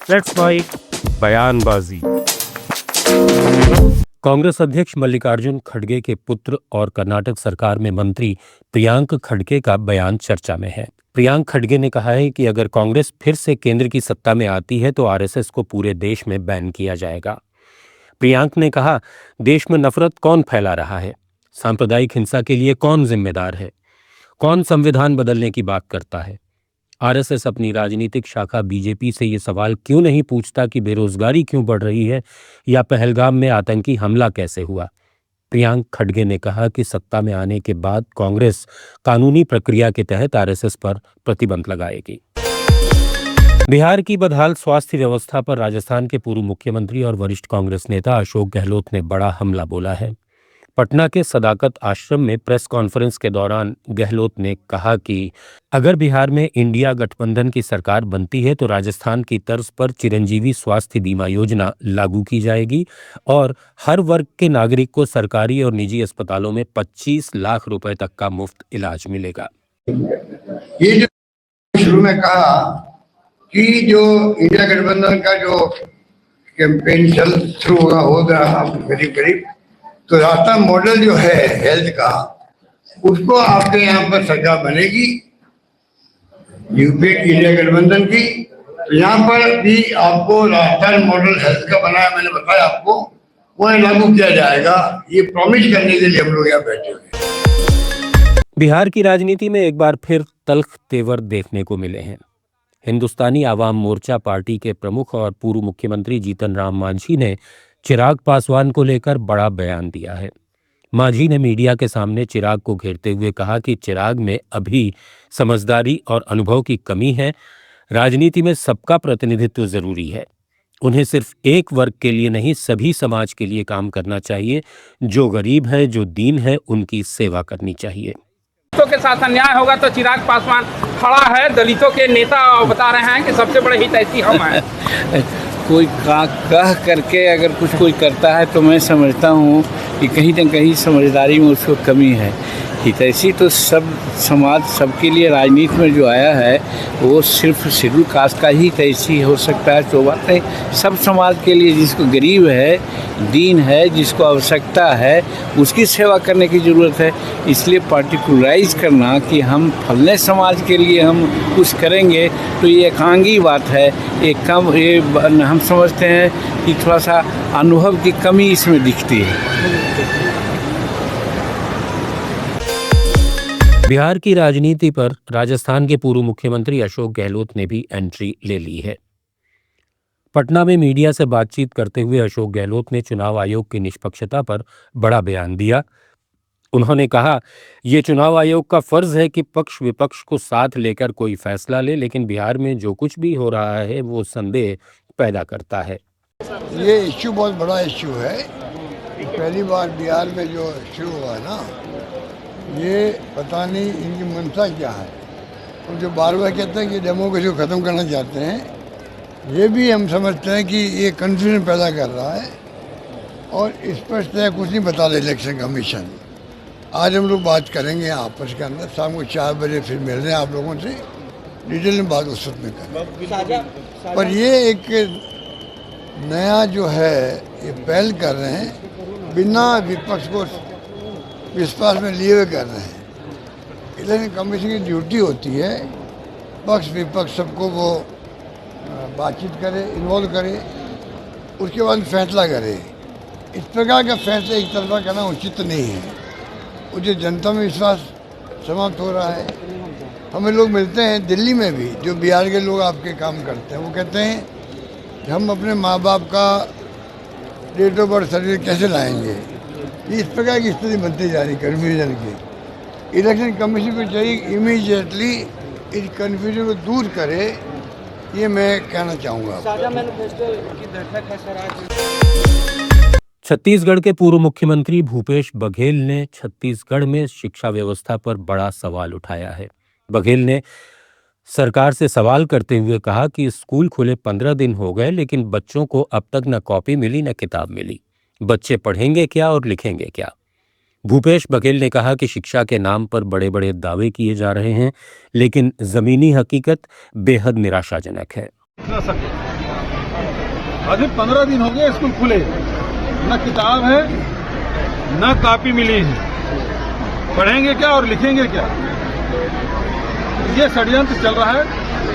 Let's fight बयानबाजी। कांग्रेस अध्यक्ष मल्लिकार्जुन खड़गे के पुत्र और कर्नाटक सरकार में मंत्री प्रियांक खड़गे का बयान चर्चा में है। प्रियांक खड़गे ने कहा है कि अगर कांग्रेस फिर से केंद्र की सत्ता में आती है तो आरएसएस को पूरे देश में बैन किया जाएगा। प्रियांक ने कहा, देश में नफरत कौन फैला रहा है? सांप्रदायिक हिंसा के लिए कौन जिम्मेदार है? कौन संविधान बदलने की बात करता है? आरएसएस अपनी राजनीतिक शाखा बीजेपी से ये सवाल क्यों नहीं पूछता कि बेरोजगारी क्यों बढ़ रही है या पहलगाम में आतंकी हमला कैसे हुआ? प्रियांक खड़गे ने कहा कि सत्ता में आने के बाद कांग्रेस कानूनी प्रक्रिया के तहत आरएसएस पर प्रतिबंध लगाएगी। बिहार की बदहाल स्वास्थ्य व्यवस्था पर राजस्थान के पूर्व मुख्यमंत्री और वरिष्ठ कांग्रेस नेता अशोक गहलोत ने बड़ा हमला बोला है। पटना के सदाकत आश्रम में प्रेस कॉन्फ्रेंस के दौरान गहलोत ने कहा कि अगर बिहार में इंडिया गठबंधन की सरकार बनती है तो राजस्थान की तर्ज पर चिरंजीवी स्वास्थ्य बीमा योजना लागू की जाएगी और हर वर्ग के नागरिक को सरकारी और निजी अस्पतालों में 25 लाख रुपए तक का मुफ्त इलाज मिलेगा। ये जो शुरू में कहा कि जो इंडिया गठबंधन का जो कैंपेन शुरू हो रहा करीब करीब, तो राजस्थान मॉडल जो है हेल्थ का, उसको आपके यहाँ पर सरकार बनेगी यूपीए इंडिया गठबंधन की, तो यहाँ पर भी आपको राजस्थान मॉडल हेल्थ का बनाया, मैंने बताया आपको, वो लागू किया जाएगा। ये प्रॉमिस करने के लिए हम लोग यहाँ बैठे हुए हैं। बिहार की राजनीति में एक बार फिर तल्ख तेवर देखने को मिले हैं। हिंदुस्तानी आवाम मोर्चा पार्टी के प्रमुख और पूर्व मुख्यमंत्री जीतन राम मांझी ने चिराग पासवान को लेकर बड़ा बयान दिया है। मांझी ने मीडिया के सामने चिराग को घेरते हुए कहा कि चिराग में अभी समझदारी और अनुभव की कमी है। राजनीति में सबका प्रतिनिधित्व जरूरी है। उन्हें सिर्फ एक वर्ग के लिए नहीं, सभी समाज के लिए काम करना चाहिए। जो गरीब है, जो दीन है, उनकी सेवा करनी चाहिए। दलितों के साथ अन्याय होगा तो चिराग पासवान खड़ा है। दलितों के नेता बता रहे हैं कि सबसे बड़े हितैषी हम हैं। कोई कह करके अगर कुछ कोई करता है तो मैं समझता हूँ कि कहीं न कहीं समझदारी में उसको कमी है। हितैषी तो सब समाज सबके लिए राजनीति में जो आया है वो सिर्फ शेड्यूल कास्ट का ही हितैषी हो सकता है। तो बात नहीं, सब समाज के लिए, जिसको गरीब है, दीन है, जिसको आवश्यकता है, उसकी सेवा करने की ज़रूरत है। इसलिए पार्टिकुलराइज करना कि हम फलने समाज के लिए हम कुछ करेंगे तो ये एकांगी बात है। ये हम समझते हैं कि थोड़ा सा अनुभव की कमी इसमें दिखती है। बिहार की राजनीति पर राजस्थान के पूर्व मुख्यमंत्री अशोक गहलोत ने भी एंट्री ले ली है। पटना में मीडिया से बातचीत करते हुए अशोक गहलोत ने चुनाव आयोग की निष्पक्षता पर बड़ा बयान दिया। उन्होंने कहा, ये चुनाव आयोग का फर्ज है कि पक्ष विपक्ष को साथ लेकर कोई फैसला ले, लेकिन बिहार में जो कुछ भी हो रहा है वो संदेह पैदा करता है। ये इश्यू बहुत बड़ा इश्यू है। पहली बार बिहार में जो शुरू हुआ है ना, ये पता नहीं इनकी मंशा क्या है। और जो बार बार कहते हैं कि डेमोक्रेसी को ख़त्म करना चाहते हैं, ये भी हम समझते हैं कि ये कन्फ्यूजन पैदा कर रहा है और स्पष्ट है कुछ नहीं बता रहे इलेक्शन कमीशन। आज हम लोग बात करेंगे आपस के अंदर, शाम को 4 बजे फिर मिल रहे हैं आप लोगों से, डिटेल में बात उस वक्त में करें। पर ये एक नया जो है ये पहल कर रहे हैं, बिना विपक्ष को विश्वास में लिए हुए कर रहे हैं। इलेक्शन कमीशन की ड्यूटी होती है पक्ष विपक्ष सबको वो बातचीत करे, इन्वॉल्व करे, उसके बाद फैसला करे। इस प्रकार का फैसला एक तरफा करना उचित नहीं है। वो जो जनता में विश्वास समाप्त हो रहा है। हमें लोग मिलते हैं दिल्ली में भी, जो बिहार के लोग आपके काम करते हैं, वो कहते हैं कि हम अपने माँ बाप का डेट ऑफ बर्थ सर्टिफिकेट कैसे लाएंगे। इस प्रकार की स्थिति बनती जा रही कन्फ्यूजन की। इलेक्शन कमीशन को चाहिए इमीडिएटली इस कन्फ्यूजन को दूर करे, ये मैं कहना चाहूँगा। छत्तीसगढ़ के पूर्व मुख्यमंत्री भूपेश बघेल ने छत्तीसगढ़ में शिक्षा व्यवस्था पर बड़ा सवाल उठाया है। बघेल ने सरकार से सवाल करते हुए कहा कि स्कूल खुले 15 दिन हो गए, लेकिन बच्चों को अब तक न कॉपी मिली न किताब मिली। बच्चे पढ़ेंगे क्या और लिखेंगे क्या? भूपेश बघेल ने कहा कि शिक्षा के नाम पर बड़े बड़े दावे किए जा रहे हैं, लेकिन जमीनी हकीकत बेहद निराशाजनक है। अभी 15 दिन हो गए स्कूल खुले, न किताब है न कॉपी मिली है। पढ़ेंगे क्या और लिखेंगे क्या? ये षड्यंत्र चल रहा है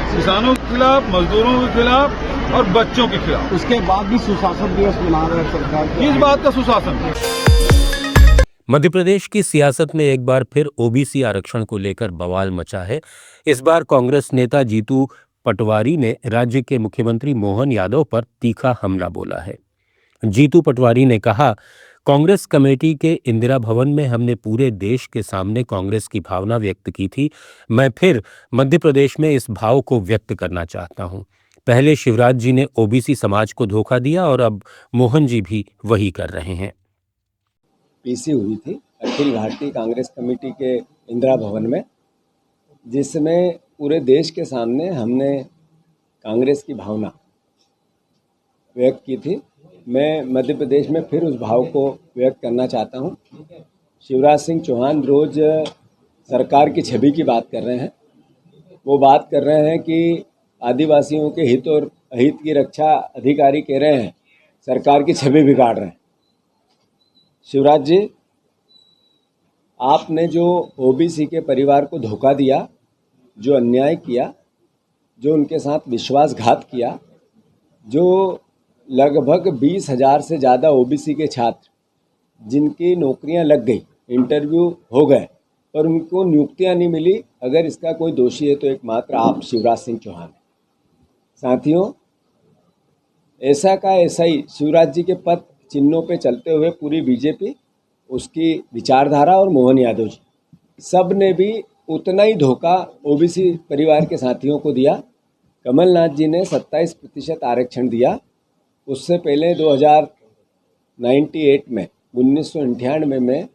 किसानों के खिलाफ, मजदूरों के खिलाफ और बच्चों के खिलाफ। उसके बाद भी सुशासन दिवस मना रहे हैं सरकार। किस बात का सुशासन? मध्य प्रदेश की सियासत में एक बार फिर ओबीसी आरक्षण को लेकर बवाल मचा है। इस बार कांग्रेस नेता जीतू पटवारी ने राज्य के मुख्यमंत्री मोहन यादव पर तीखा हमला बोला है। जीतू पटवारी ने कहा, कांग्रेस कमेटी के इंदिरा भवन में हमने पूरे देश के सामने कांग्रेस की भावना व्यक्त की थी। मैं फिर मध्य प्रदेश में इस भाव को व्यक्त करना चाहता हूं। पहले शिवराज जी ने ओबीसी समाज को धोखा दिया और अब मोहन जी भी वही कर रहे हैं। पीसी हुई थी अखिल भारतीय कांग्रेस कमेटी के इंदिरा भवन में, जिसमें पूरे देश के सामने हमने कांग्रेस की भावना व्यक्त की थी। मैं मध्य प्रदेश में फिर उस भाव को व्यक्त करना चाहता हूं। शिवराज सिंह चौहान रोज सरकार की छवि की बात कर रहे हैं। वो बात कर रहे हैं कि आदिवासियों के हित और अहित की रक्षा अधिकारी कह रहे हैं, सरकार की छवि बिगाड़ रहे हैं। शिवराज जी, आपने जो ओबीसी के परिवार को धोखा दिया, जो अन्याय किया, जो उनके साथ विश्वासघात किया, जो लगभग 20,000 से ज़्यादा ओबीसी के छात्र जिनकी नौकरियां लग गई, इंटरव्यू हो गए पर उनको नियुक्तियां नहीं मिली, अगर इसका कोई दोषी है तो एकमात्र आप शिवराज सिंह चौहान हैं। साथियों, ऐसा का ऐसा ही शिवराज जी के पद चिन्हों पे चलते हुए पूरी बीजेपी, उसकी विचारधारा और मोहन यादव जी सब ने भी उतना ही धोखा ओबीसी परिवार के साथियों को दिया। कमलनाथ जी ने 27% आरक्षण दिया। उससे पहले 2098 में 1998 में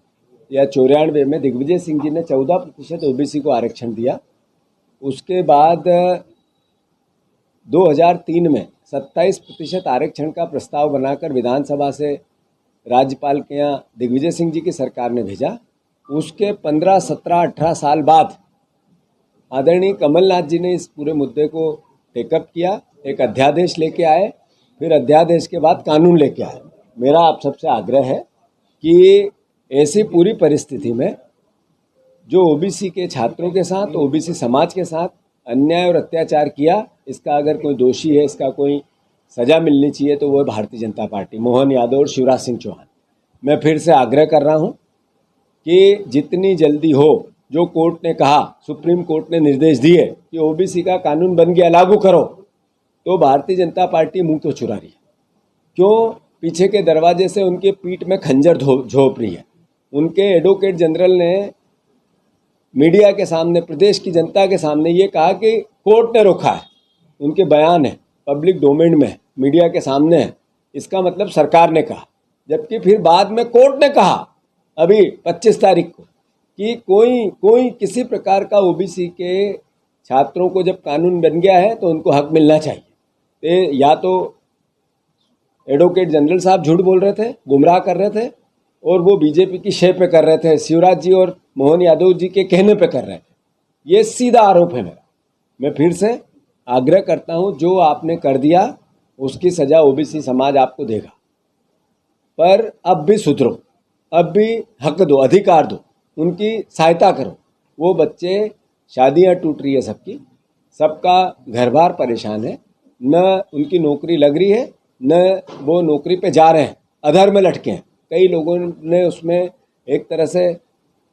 या 94 में दिग्विजय सिंह जी ने 14% ओबीसी को आरक्षण दिया। उसके बाद 2003 में 27% आरक्षण का प्रस्ताव बनाकर विधानसभा से राज्यपाल के यहाँ दिग्विजय सिंह जी की सरकार ने भेजा। उसके 15, 17, 18 साल बाद आदरणीय कमलनाथ जी ने इस पूरे मुद्दे को टेकअप किया, एक अध्यादेश लेके आए, फिर अध्यादेश के बाद कानून लेके आए। मेरा आप सबसे आग्रह है कि ऐसी पूरी परिस्थिति में जो ओबीसी के छात्रों के साथ, ओबीसी समाज के साथ अन्याय और अत्याचार किया, इसका अगर कोई दोषी है, इसका कोई सज़ा मिलनी चाहिए तो वो है भारतीय जनता पार्टी, मोहन यादव और शिवराज सिंह चौहान। मैं फिर से आग्रह कर रहा हूँ कि जितनी जल्दी हो, जो कोर्ट ने कहा, सुप्रीम कोर्ट ने निर्देश दिए कि ओबीसी का कानून बन गया, लागू करो, तो भारतीय जनता पार्टी मुंह क्यों चुरा रही है? क्यों पीछे के दरवाजे से उनके पीठ में खंजर झोंप रही है? उनके एडवोकेट जनरल ने मीडिया के सामने, प्रदेश की जनता के सामने ये कहा कि कोर्ट ने रोका है। उनके बयान है, पब्लिक डोमेन में, मीडिया के सामने है। इसका मतलब सरकार ने कहा, जबकि फिर बाद में कोर्ट ने कहा अभी 25 तारीख को कि कोई किसी प्रकार का ओबीसी के छात्रों को जब कानून बन गया है तो उनको हक मिलना चाहिए। या तो एडवोकेट जनरल साहब झूठ बोल रहे थे, गुमराह कर रहे थे, और वो बीजेपी की शे पे कर रहे थे, शिवराज जी और मोहन यादव जी के कहने पे कर रहे थे। ये सीधा आरोप है मेरा। मैं फिर से आग्रह करता हूँ, जो आपने कर दिया उसकी सज़ा ओबीसी समाज आपको देगा, पर अब भी सुधरो, अब भी हक दो, अधिकार दो, उनकी सहायता करो। वो बच्चे, शादियाँ टूट रही है सबकी, सबका घर बार परेशान है, न उनकी नौकरी लग रही है, न वो नौकरी पे जा रहे हैं, अधर में लटके हैं। कई लोगों ने उसमें एक तरह से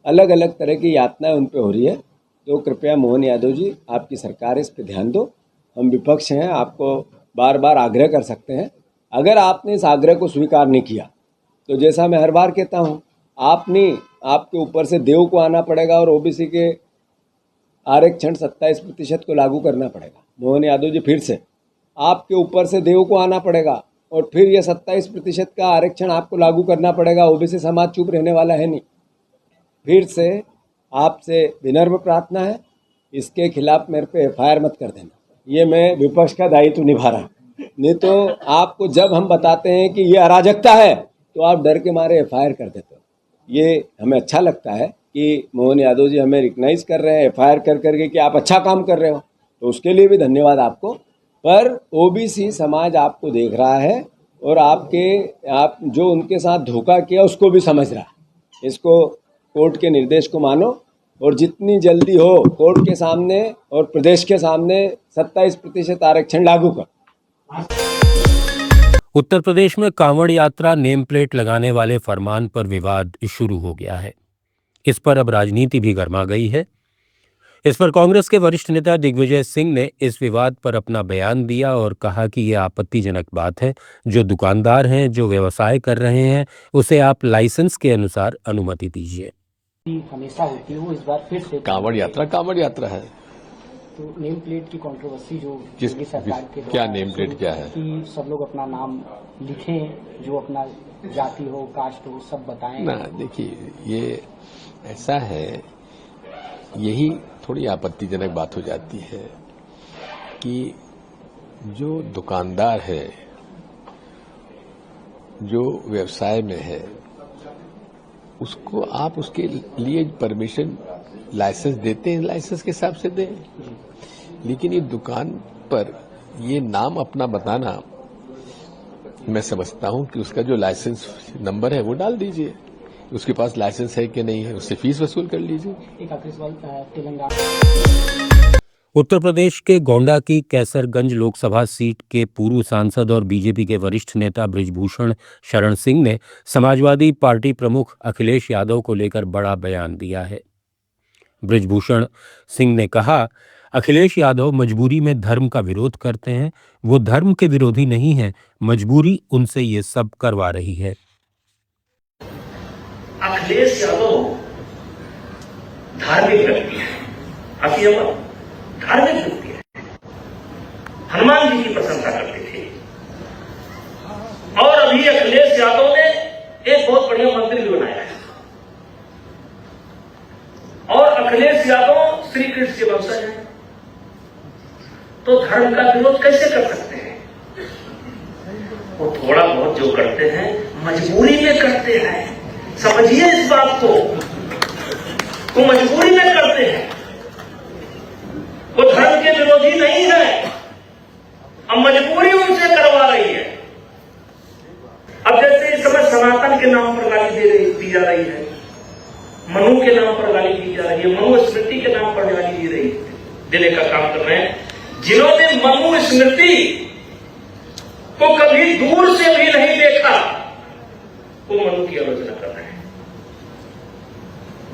अलग अलग तरह की यातनाएं उन पे हो रही है। तो कृपया मोहन यादव जी, आपकी सरकार इस पे ध्यान दो। हम विपक्ष हैं, आपको बार बार आग्रह कर सकते हैं। अगर आपने इस आग्रह को स्वीकार नहीं किया तो जैसा मैं हर बार कहता हूँ, आपके ऊपर से देव को आना पड़ेगा और ओबीसी के आरक्षण 27% को लागू करना पड़ेगा। मोहन यादव जी, फिर से आपके ऊपर से देव को आना पड़ेगा और फिर ये 27% का आरक्षण आपको लागू करना पड़ेगा। ओबीसी समाज चुप रहने वाला है नहीं। फिर से आपसे विनम्र प्रार्थना है, इसके खिलाफ मेरे पे FIR मत कर देना। ये मैं विपक्ष का दायित्व निभा रहा हूँ, नहीं तो आपको जब हम बताते हैं कि ये अराजकता है तो आप डर के मारे FIR कर देते हो। ये हमें अच्छा लगता है कि मोहन यादव जी हमें रिकग्नाइज कर रहे हैं FIR कर करके कि आप अच्छा काम कर रहे हो, तो उसके लिए भी धन्यवाद आपको। पर ओबीसी समाज आपको देख रहा है और आप जो उनके साथ धोखा किया उसको भी समझ रहा है। इसको कोर्ट के निर्देश को मानो और जितनी जल्दी हो कोर्ट के सामने और प्रदेश के सामने 27% आरक्षण लागू कर। उत्तर प्रदेश में कांवड़ यात्रा नेम प्लेट लगाने वाले फरमान पर विवाद शुरू हो गया है। इस पर अब राजनीति भी गर्मा गई है। इस पर कांग्रेस के वरिष्ठ नेता दिग्विजय सिंह ने इस विवाद पर अपना बयान दिया और कहा कि यह आपत्तिजनक बात है। जो दुकानदार हैं, जो व्यवसाय कर रहे हैं, उसे आप लाइसेंस के अनुसार अनुमति दीजिए। हमेशा होती है, वो इस बार फिर से कांवड़ यात्रा है। तो नेम प्लेट की कंट्रोवर्सी जो योगी सरकार के क्या नेम प्लेट क्या है कि सब लोग अपना नाम लिखें, जो अपना जाति हो, कास्ट हो, सब बताएं ना। देखिए, ये ऐसा है, यही थोड़ी आपत्तिजनक बात हो जाती है कि जो दुकानदार है, जो व्यवसाय में है, उसको आप उसके लिए परमिशन लाइसेंस देते हैं, लाइसेंस के हिसाब से दें। लेकिन ये दुकान पर ये नाम अपना बताना, मैं समझता हूं कि उसका जो लाइसेंस नंबर है वो डाल दीजिए। उसके पास लाइसेंस है कि नहीं है, उससे फीस वसूल कर लीजिए। एक आखिरी सवाल, तेलंगाना उत्तर प्रदेश के गोंडा की कैसरगंज लोकसभा सीट के पूर्व सांसद और बीजेपी के वरिष्ठ नेता बृजभूषण शरण सिंह ने समाजवादी पार्टी प्रमुख अखिलेश यादव को लेकर बड़ा बयान दिया है। बृजभूषण सिंह ने कहा, अखिलेश यादव मजबूरी में धर्म का विरोध करते हैं। वो धर्म के विरोधी नहीं हैं, मजबूरी उनसे ये सब करवा रही है। अखिलेश यादव धार्मिक व्यक्ति है, अतियमन धार्मिक व्यक्ति है। हनुमान जी की प्रशंसा करते थे और अभी अखिलेश यादव ने एक बहुत बढ़िया मंदिर भी बनाया है। और अखिलेश यादव श्री कृष्ण के वंशज हैं, तो धर्म का विरोध कैसे कर सकते हैं? वो थोड़ा बहुत जो करते हैं मजबूरी में करते हैं, समझिए इस बात को। वो मजबूरी में करते हैं, वो धर्म के विरोधी नहीं है, अब मजबूरी उनसे करवा रही है। अब जैसे इस समय सनातन के नाम पर गाली दी जा रही है, मनु के नाम पर गाली दी जा रही है, मनु स्मृति के नाम पर गाली देने का काम कर रहे हैं। जिन्होंने मनु स्मृति को कभी दूर से भी नहीं देखा, वो मनु की आलोचना कर रहे हैं।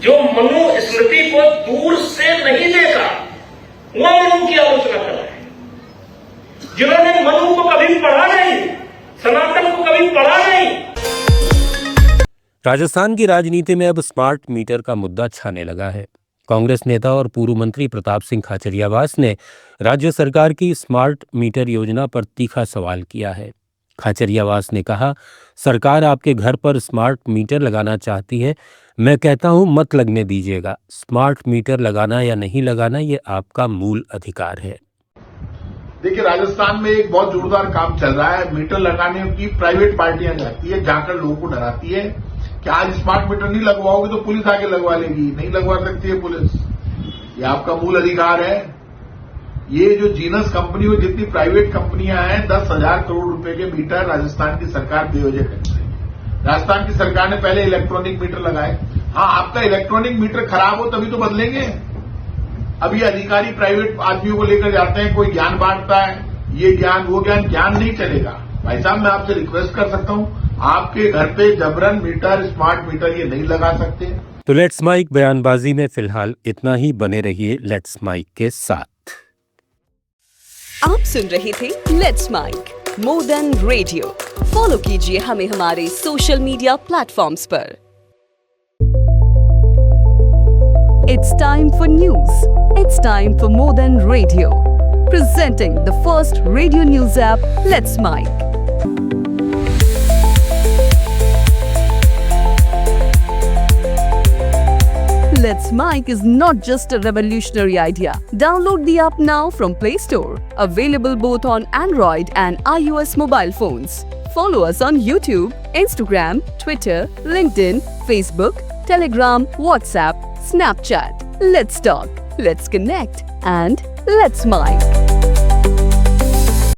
जो मनु स्मृति को दूर से नहीं देखा, वो मनु की आलोचना कर रहे हैं। जिन्होंने मनु को कभी पढ़ा नहीं, सनातन को कभी पढ़ा नहीं। राजस्थान की राजनीति में अब स्मार्ट मीटर का मुद्दा छाने लगा है। कांग्रेस नेता और पूर्व मंत्री प्रताप सिंह खाचरियावास ने राज्य सरकार की स्मार्ट मीटर योजना पर तीखा सवाल किया है। खाचरियावास ने कहा, सरकार आपके घर पर स्मार्ट मीटर लगाना चाहती है, मैं कहता हूं मत लगने दीजिएगा। स्मार्ट मीटर लगाना या नहीं लगाना ये आपका मूल अधिकार है। देखिए, राजस्थान में एक बहुत जोरदार काम चल रहा है। मीटर लगाने की प्राइवेट पार्टियां जाती है, जाकर लोगों को डराती है कि आज स्मार्ट मीटर नहीं लगवाओगे तो पुलिस आके लगवा लेगी। नहीं लगवा सकती है पुलिस, ये आपका मूल अधिकार है। ये जो जीनस कंपनी और जितनी प्राइवेट कंपनियां हैं, 10,000 करोड़ रुपए के मीटर राजस्थान की सरकार बेवजह खरीद रही है। राजस्थान की सरकार ने पहले इलेक्ट्रॉनिक मीटर लगाए। हाँ, आपका इलेक्ट्रॉनिक मीटर खराब हो तभी तो बदलेंगे। अभी अधिकारी प्राइवेट आदमियों को लेकर जाते हैं, कोई ज्ञान बांटता है, ये ज्ञान वो ज्ञान नहीं चलेगा। भाई साहब, मैं आपसे रिक्वेस्ट कर सकता हूं, आपके घर पे जबरन मीटर, स्मार्ट मीटर ये नहीं लगा सकते। तो लेट्स माइक बयानबाजी में फिलहाल इतना ही। बने रहिए लेट्स माइक के साथ। आप सुन रहे थे let's make more than radio. Follow कीजिए हमें हमारे सोशल मीडिया प्लेटफॉर्म्स पर। It's time for news. It's time for more than radio. Presenting the first radio news app, Let's Mic. Let's Mic is not just a revolutionary idea. Download the app now from Play Store. Available both on Android and iOS mobile phones. Follow us on YouTube, Instagram, Twitter, LinkedIn, Facebook, Telegram, WhatsApp, Snapchat. Let's talk, let's connect, and let's mic.